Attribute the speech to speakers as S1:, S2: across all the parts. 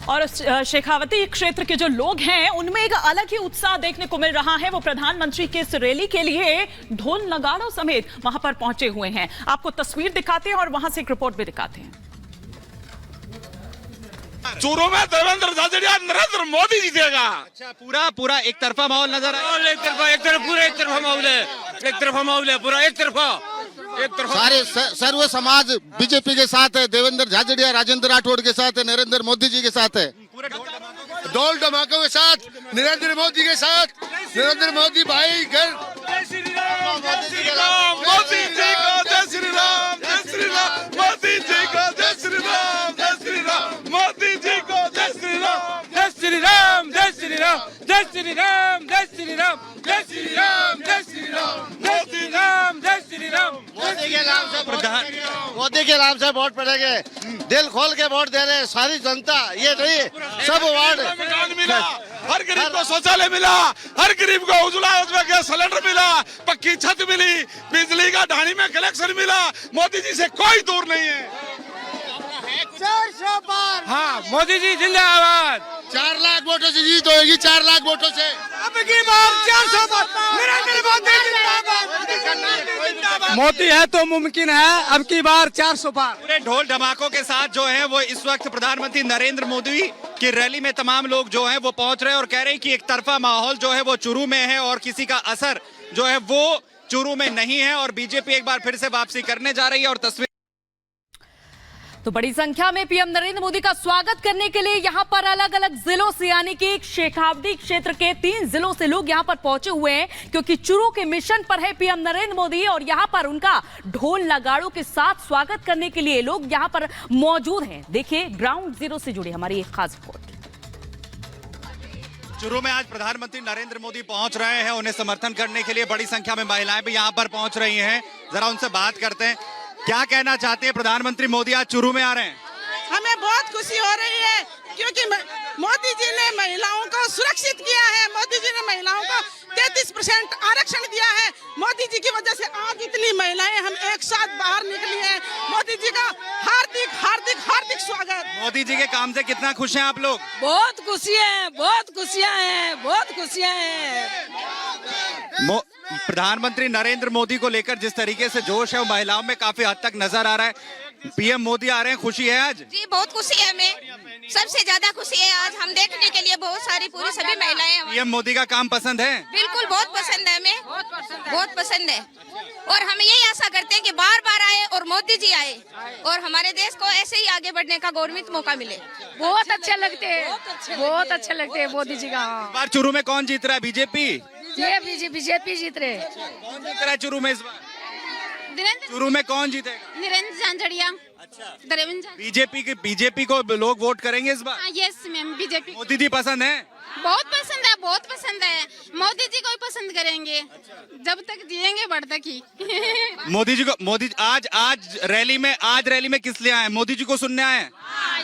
S1: और शेखावती क्षेत्र के जो लोग हैं उनमें एक अलग ही उत्साह देखने को मिल रहा है। वो प्रधानमंत्री के इस रैली के लिए ढोल नगाड़ों समेत वहां पर पहुंचे हुए हैं। आपको तस्वीर दिखाते हैं और वहां से एक रिपोर्ट भी दिखाते हैं।
S2: चूरू में देवेंद्र झाझड़िया नरेंद्र मोदी जीतेगा।
S3: अच्छा, पूरा एक तरफा माहौल नजर आ रहा है।
S2: एक तरफा माहौल है पूरा एक तरफा।
S4: सारे सर्व समाज बीजेपी के साथ है, देवेंद्र झाझड़िया राजेंद्र राठौड़ के साथ है, नरेंद्र मोदी जी के साथ है। ढोल धमाकों के साथ नरेंद्र मोदी के साथ, नरेंद्र मोदी भाई घर।
S2: जय श्री राम, जय श्री राम, मोदी जी को जय श्री राम, जय श्री राम, मोदी जी को जय श्री राम, जय श्री राम, मोदी जी को जय श्री राम, जय श्री राम, जय श्री राम, जय श्री राम, जय श्री राम, जय श्री राम, जय श्री राम, जय श्री राम, जय श्री राम।
S4: मोदी के नाम से मोदी के नाम से वोट पड़ेंगे। दिल खोल के वोट दे रहे सारी जनता, ये नहीं सब वार्ड
S2: मिला, हर गरीब को शौचालय मिला, हर गरीब को उज्ज्वला योजना गैस सिलेंडर मिला, पक्की छत मिली, बिजली का ढाणी में कनेक्शन मिला। मोदी जी से कोई दूर नहीं है।
S4: 400 पार।
S2: हाँ, मोदी जी जिंदाबाद।
S4: 4 लाख वोटों से जीत होगी, 4 लाख वोटों से।
S2: अब की बार 400 पार। नरेंद्र मोदी जिंदाबाद।
S5: मोदी है तो मुमकिन है, अब की बार 400 पार।
S3: पूरे ढोल धमाकों के साथ जो है वो इस वक्त प्रधानमंत्री नरेंद्र मोदी की रैली में तमाम लोग जो हैं वो पहुंच रहे हैं और कह रहे हैं कि एक तरफा माहौल जो है वो चूरू में है और किसी का असर जो है वो चूरू में नहीं है और बीजेपी एक बार फिर से वापसी करने जा रही है। और तस्वीर
S6: तो बड़ी संख्या में पीएम नरेंद्र मोदी का स्वागत करने के लिए यहां पर अलग अलग जिलों से यानी कि शेखावती क्षेत्र के 3 जिलों से लोग यहां पर पहुंचे हुए हैं, क्योंकि चूरू के मिशन पर है पीएम नरेंद्र मोदी और यहां पर उनका ढोल नगाड़ों के साथ स्वागत करने के लिए लोग यहां पर मौजूद हैं। देखिए ग्राउंड जीरो से जुड़ी हमारी एक खास रिपोर्ट।
S3: चूरू में आज प्रधानमंत्री नरेंद्र मोदी पहुंच रहे हैं, उन्हें समर्थन करने के लिए बड़ी संख्या में महिलाएं भी यहां पर पहुंच रही हैं। जरा उनसे बात करते हैं, क्या कहना चाहते हैं प्रधानमंत्री मोदी आज चूरू में आ रहे हैं?
S7: हमें बहुत खुशी हो रही है क्योंकि मोदी जी ने महिलाओं को सुरक्षित किया है। मोदी जी ने महिलाओं को 33% आरक्षण दिया है। मोदी जी की वजह से आज इतनी महिलाएं हम एक साथ बाहर निकली हैं। मोदी जी का हार्दिक हार्दिक हार्दिक स्वागत।
S3: मोदी जी के काम से कितना खुश हैं आप लोग?
S6: बहुत खुशियां हैं, बहुत खुशियां हैं, बहुत खुशियां हैं।
S3: प्रधानमंत्री नरेंद्र मोदी को लेकर जिस तरीके से जोश है वो महिलाओं में काफी हद तक नजर आ रहा है। पीएम मोदी आ रहे हैं, खुशी है आज?
S8: जी बहुत खुशी है, हमें सबसे ज्यादा खुशी है आज हम देखने के लिए बहुत सारी पूरी सभी महिलाएं हैं।
S3: पीएम मोदी का काम पसंद है?
S8: बिल्कुल बहुत पसंद है, हमें बहुत पसंद है और हम यही आशा करते हैं कि बार बार आए और मोदी जी आए और हमारे देश को ऐसे ही आगे बढ़ने का गौरवित मौका मिले।
S6: बहुत अच्छे लगते हैं, बहुत अच्छे लगते हैं मोदी जी का।
S3: इस बार चूरू में कौन जीत रहा है? बीजेपी?
S6: बीजेपी जीत रहे।
S3: कौन जीत रहा है चूरू में इस बार? चूरू में कौन जीतेगा?
S8: नरेंद्र झाझड़िया।
S3: अच्छा, बीजेपी को लोग वोट करेंगे इस बार?
S8: Yes ma'am, BJP.
S3: Modi ji पसंद है?
S8: बहुत पसंद है, बहुत पसंद है। मोदी जी को ही पसंद करेंगे जब तक जिएंगे बढ़ तक ही।
S3: मोदी जी को आज रैली में किस लिए आए? मोदी जी को सुनने आए हैं?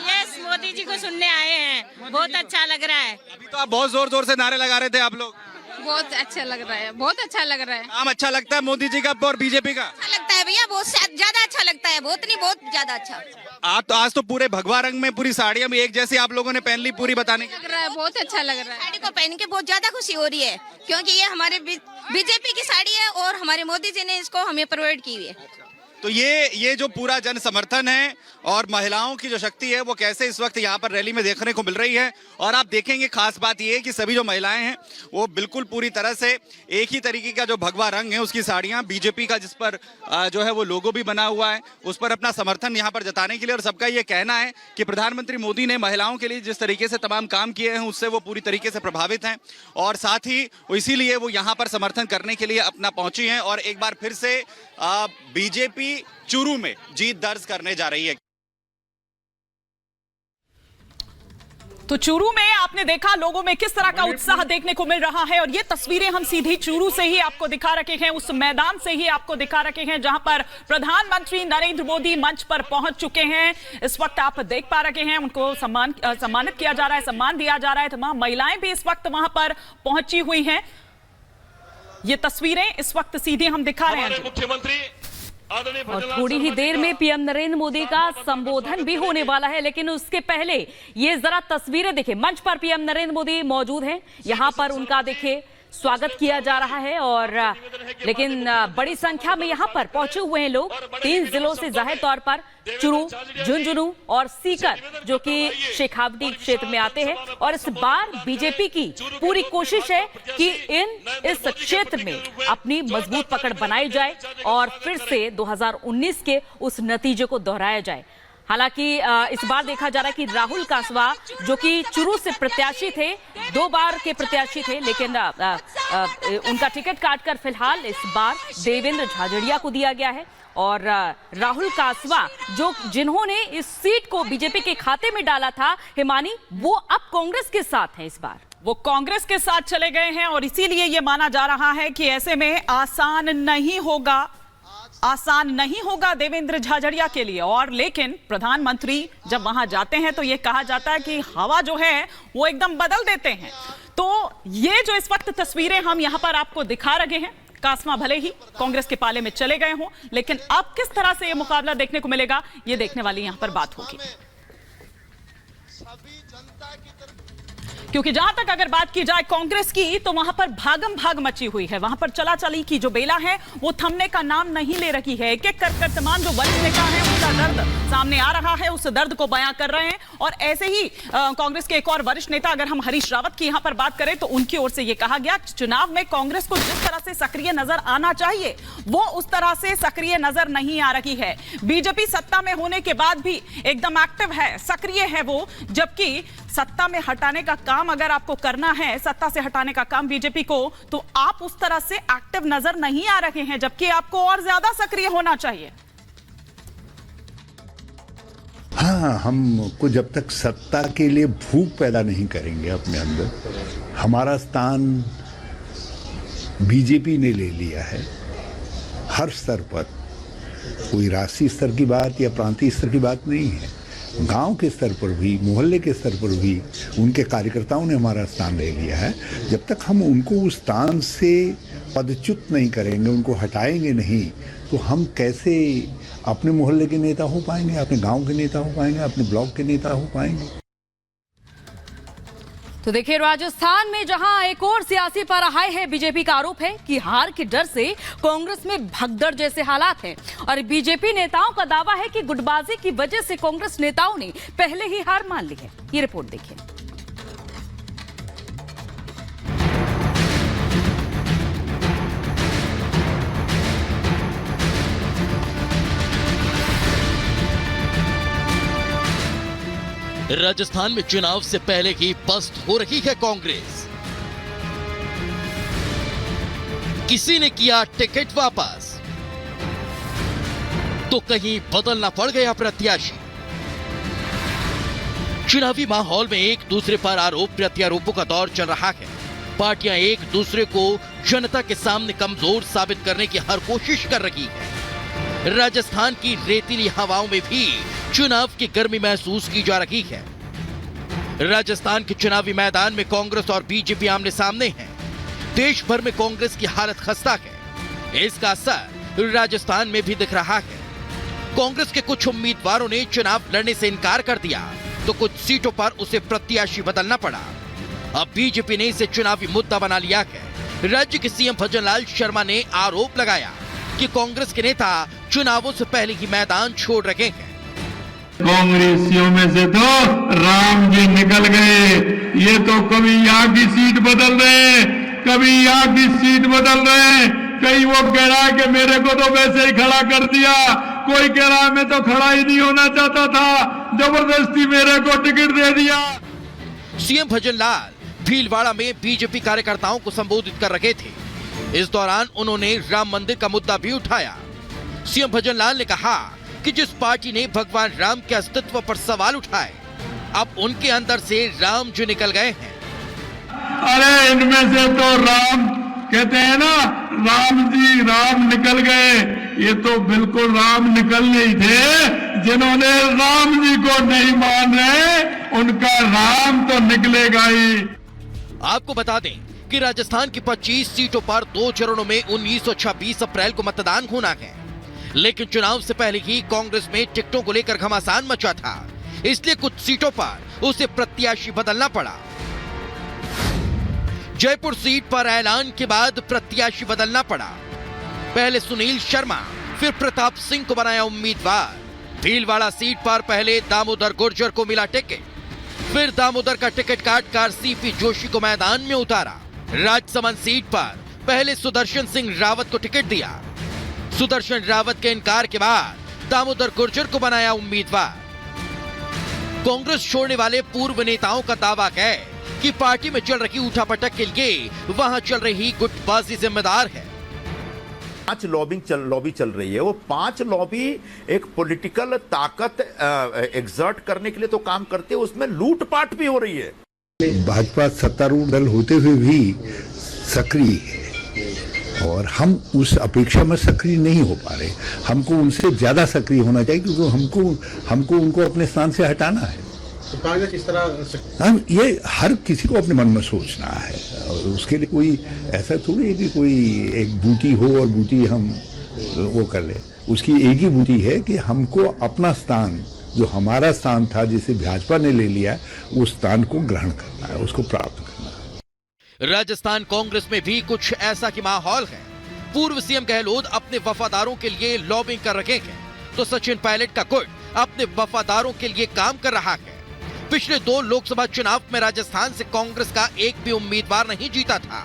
S7: यस, मोदी जी को सुनने आए हैं। बहुत अच्छा लग रहा है।
S3: अभी तो आप बहुत जोर से नारे लगा रहे थे आप लोग।
S8: बहुत अच्छा लग रहा है, बहुत अच्छा लग रहा है।
S3: काम अच्छा लगता है मोदी जी का और बीजेपी का?
S8: अच्छा लगता है भैया, बहुत ज्यादा अच्छा लगता है, बहुत नहीं बहुत ज्यादा अच्छा।
S3: आज तो पूरे भगवा रंग में पूरी साड़ियां भी एक जैसी आप लोगों ने पहन ली, पूरी बताने की
S8: लग रहा है, बहुत अच्छा लग रहा है। साड़ी को पहन के बहुत ज्यादा खुशी हो रही है क्योंकि ये हमारे बीजेपी की साड़ी है और हमारे मोदी जी ने इसको हमें प्रोवाइड की हुई है।
S3: तो ये जो पूरा जन समर्थन है और महिलाओं की जो शक्ति है वो कैसे इस वक्त यहाँ पर रैली में देखने को मिल रही है। और आप देखेंगे खास बात ये है कि सभी जो महिलाएं हैं वो बिल्कुल पूरी तरह से एक ही तरीके का जो भगवा रंग है उसकी साड़ियाँ, बीजेपी का जिस पर जो है वो लोगो भी बना हुआ है, उस पर अपना समर्थन यहाँ पर जताने के लिए। और सबका ये कहना है कि प्रधानमंत्री मोदी ने महिलाओं के लिए जिस तरीके से तमाम काम किए हैं उससे वो पूरी तरीके से प्रभावित हैं और साथ ही इसीलिए वो यहाँ पर समर्थन करने के लिए अपना पहुंची हैं और एक बार फिर से बीजेपी चूरू में जीत दर्ज करने जा रही है।
S1: तो चूरू में आपने देखा लोगों में किस तरह का उत्साह देखने को मिल रहा है और ये तस्वीरें हम सीधी चूरू से ही आपको दिखा रखे हैं, उस मैदान से ही आपको दिखा रखे हैं जहां पर प्रधानमंत्री नरेंद्र मोदी मंच पर पहुंच चुके हैं। इस वक्त आप देख पा रहे हैं उनको सम्मानित किया जा रहा है, सम्मान दिया जा रहा है। तमाम महिलाएं भी इस वक्त वहां पर पहुंची हुई हैं। ये तस्वीरें इस वक्त सीधी हम दिखा रहे हैं।
S2: मुख्यमंत्री
S6: और थोड़ी ही देर में पीएम नरेंद्र मोदी का संबोधन भी होने वाला है, लेकिन उसके पहले ये जरा तस्वीरें देखें। मंच पर पीएम नरेंद्र मोदी मौजूद हैं, यहां पर उनका देखिए स्वागत किया जा रहा है। और लेकिन बड़ी संख्या में यहां पर पहुंचे हुए हैं लोग 3 जिलों से, जाहिर तौर पर चुरू, झुंझुनू और सीकर, जो कि शेखावटी क्षेत्र में आते हैं। और इस बार बीजेपी की पूरी कोशिश है कि इस क्षेत्र में अपनी मजबूत पकड़ बनाई जाए और फिर से 2019 के उस नतीजे को दोहराया जाए। हालांकि इस बार देखा जा रहा है कि राहुल कासवा, जो कि चुरू से प्रत्याशी थे, 2 बार के प्रत्याशी थे, लेकिन उनका टिकट काटकर फिलहाल इस बार देवेंद्र झाझड़िया को दिया गया है। और राहुल कासवा, जिन्होंने इस सीट को बीजेपी के खाते में डाला था, हिमानी, वो अब कांग्रेस के साथ हैं। इस बार
S1: वो कांग्रेस के साथ चले गए हैं और इसीलिए ये माना जा रहा है कि ऐसे में आसान नहीं होगा देवेंद्र झाझड़िया के लिए। और लेकिन प्रधानमंत्री जब वहां जाते हैं तो यह कहा जाता है कि हवा जो है वो एकदम बदल देते हैं। तो ये जो इस वक्त तस्वीरें हम यहां पर आपको दिखा रहे हैं, कासवा भले ही कांग्रेस के पाले में चले गए हों, लेकिन अब किस तरह से ये मुकाबला देखने को मिलेगा, ये देखने वाली यहां पर बात होगी। क्योंकि जहां तक अगर बात की जाए कांग्रेस की, तो वहां पर भागम भाग मची हुई है। वहां पर चला चली की जो बेला है वो थमने का नाम नहीं ले रही है। एक एक कर तमाम जो वरिष्ठ नेता हैं उनका दर्द सामने आ रहा है, उस दर्द को बयां कर रहे हैं। और ऐसे ही कांग्रेस के एक और वरिष्ठ नेता, अगर हम हरीश रावत की यहां पर बात करें, तो उनकी ओर से यह कहा गया चुनाव में कांग्रेस को जिस तरह से सक्रिय नजर आना चाहिए वो उस तरह से सक्रिय नजर नहीं आ रही है। बीजेपी सत्ता में होने के बाद भी एकदम एक्टिव है, सक्रिय है वो, जबकि सत्ता में हटाने का काम अगर आपको करना है, सत्ता से हटाने का काम बीजेपी को, तो आप उस तरह से एक्टिव नजर नहीं आ रहे हैं, जबकि आपको और ज्यादा सक्रिय होना चाहिए।
S9: हाँ, हमको जब तक सत्ता के लिए भूख पैदा नहीं करेंगे अपने अंदर, हमारा स्थान बीजेपी ने ले लिया है हर स्तर पर। कोई राष्ट्रीय स्तर की बात या प्रांतीय स्तर की बात नहीं है, गांव के स्तर पर भी, मोहल्ले के स्तर पर भी उनके कार्यकर्ताओं ने हमारा स्थान ले लिया है। जब तक हम उनको उस स्थान से पदच्युत नहीं करेंगे, उनको हटाएंगे नहीं, तो हम कैसे अपने मोहल्ले के नेता हो पाएंगे, अपने गांव के नेता हो पाएंगे, अपने ब्लॉक के नेता हो पाएंगे।
S6: तो देखिए, राजस्थान में जहां एक और सियासी पराहाय है, बीजेपी का आरोप है कि हार के डर से कांग्रेस में भगदड़ जैसे हालात हैं। और बीजेपी नेताओं का दावा है कि गुटबाजी की वजह से कांग्रेस नेताओं ने पहले ही हार मान ली है। ये रिपोर्ट देखिए।
S10: राजस्थान में चुनाव से पहले ही पस्त हो रही है कांग्रेस। किसी ने किया टिकट वापस, तो कहीं बदलना पड़ गया प्रत्याशी। चुनावी माहौल में एक दूसरे पर आरोप प्रत्यारोपों का दौर चल रहा है। पार्टियां एक दूसरे को जनता के सामने कमजोर साबित करने की हर कोशिश कर रही है। राजस्थान की रेतीली हवाओं में भी चुनाव की गर्मी महसूस की जा रही है। राजस्थान के चुनावी मैदान में कांग्रेस और बीजेपी आमने सामने हैं। देश भर में कांग्रेस की हालत खस्ता है। इसका असर राजस्थान में भी दिख रहा है। कांग्रेस के कुछ उम्मीदवारों ने चुनाव लड़ने से इनकार कर दिया, तो कुछ सीटों पर उसे प्रत्याशी बदलना पड़ा। अब बीजेपी ने इसे चुनावी मुद्दा बना लिया है। राज्य के सीएम भजनलाल शर्मा ने आरोप लगाया कि कांग्रेस के नेता चुनावों से पहले ही मैदान छोड़ रहे हैं।
S11: कांग्रेसियों में से तो राम जी निकल गए। ये तो कभी यहाँ की सीट बदल रहे, कभी यहाँ की सीट बदल रहे। कहीं वो कह रहा है कि मेरे को तो वैसे ही खड़ा कर दिया, कोई कह रहा है मैं तो खड़ा ही नहीं होना चाहता था, जबरदस्ती मेरे को टिकट दे दिया।
S10: सीएम भजनलाल भीलवाड़ा में बीजेपी कार्यकर्ताओं को संबोधित कर रहे थे। इस दौरान उन्होंने राम मंदिर का मुद्दा भी उठाया। सीएम भजनलाल ने कहा कि जिस पार्टी ने भगवान राम के अस्तित्व पर सवाल उठाए, अब उनके अंदर से राम जो निकल गए हैं।
S11: अरे इनमें से तो राम कहते हैं ना, राम निकल गए। ये तो बिल्कुल राम निकल नहीं थे। जिन्होंने राम जी को नहीं मान रहे, उनका राम तो निकलेगा ही।
S10: आपको बता दें कि राजस्थान की 25 सीटों पर 2 चरणों में 19 और 26 अप्रैल को मतदान होना है। लेकिन चुनाव से पहले ही कांग्रेस में टिकटों को लेकर घमासान मचा था, इसलिए कुछ सीटों पर उसे प्रत्याशी बदलना पड़ा। जयपुर सीट पर ऐलान के बाद प्रत्याशी बदलना पड़ा। पहले सुनील शर्मा, फिर प्रताप सिंह को बनाया उम्मीदवार। भीलवाड़ा सीट पर पहले दामोदर गुर्जर को मिला टिकट, फिर दामोदर का टिकट काटकर सीपी जोशी को मैदान में उतारा। राजसमंद सीट पर पहले सुदर्शन सिंह रावत को टिकट दिया। सुदर्शन रावत के इनकार के बाद दामोदर गुर्जर को बनाया उम्मीदवार। कांग्रेस छोड़ने वाले पूर्व नेताओं का दावा है कि पार्टी में चल रही उठापटक के लिए वहां चल रही गुटबाजी जिम्मेदार है।
S12: 5 लॉबी चल रही है। वो 5 लॉबी एक पॉलिटिकल ताकत एग्जर्ट करने के लिए तो काम करते हैं, उसमें लूटपाट भी हो रही है।
S9: भाजपा सत्तारूढ़ दल होते हुए भी सक्रिय है और हम उस अपेक्षा में सक्रिय नहीं हो पा रहे। हमको उनसे ज्यादा सक्रिय होना चाहिए क्योंकि हमको उनको अपने स्थान से हटाना है।
S4: तो किस तरह
S9: हम ये हर किसी को अपने मन में सोचना है और उसके लिए कोई ऐसा थोड़ी है कि कोई एक बूटी हो और बूटी हम वो कर ले। उसकी एक ही बूटी है कि हमको अपना स्थान, जो हमारा स्थान था जिसे भाजपा ने ले लिया, उस स्थान को ग्रहण करना है, उसको प्राप्त करना है।
S10: राजस्थान कांग्रेस में भी कुछ ऐसा की माहौल है। पूर्व सीएम गहलोत अपने वफादारों के लिए लॉबिंग कर रहे हैं, तो सचिन पायलट का गुट अपने वफादारों के लिए काम कर रहा है। पिछले 2 लोकसभा चुनाव में राजस्थान से कांग्रेस का एक भी उम्मीदवार नहीं जीता था।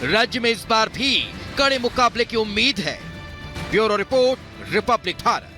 S10: राज्य में इस बार भी कड़े मुकाबले की उम्मीद है। Bureau report, Republic Bharat.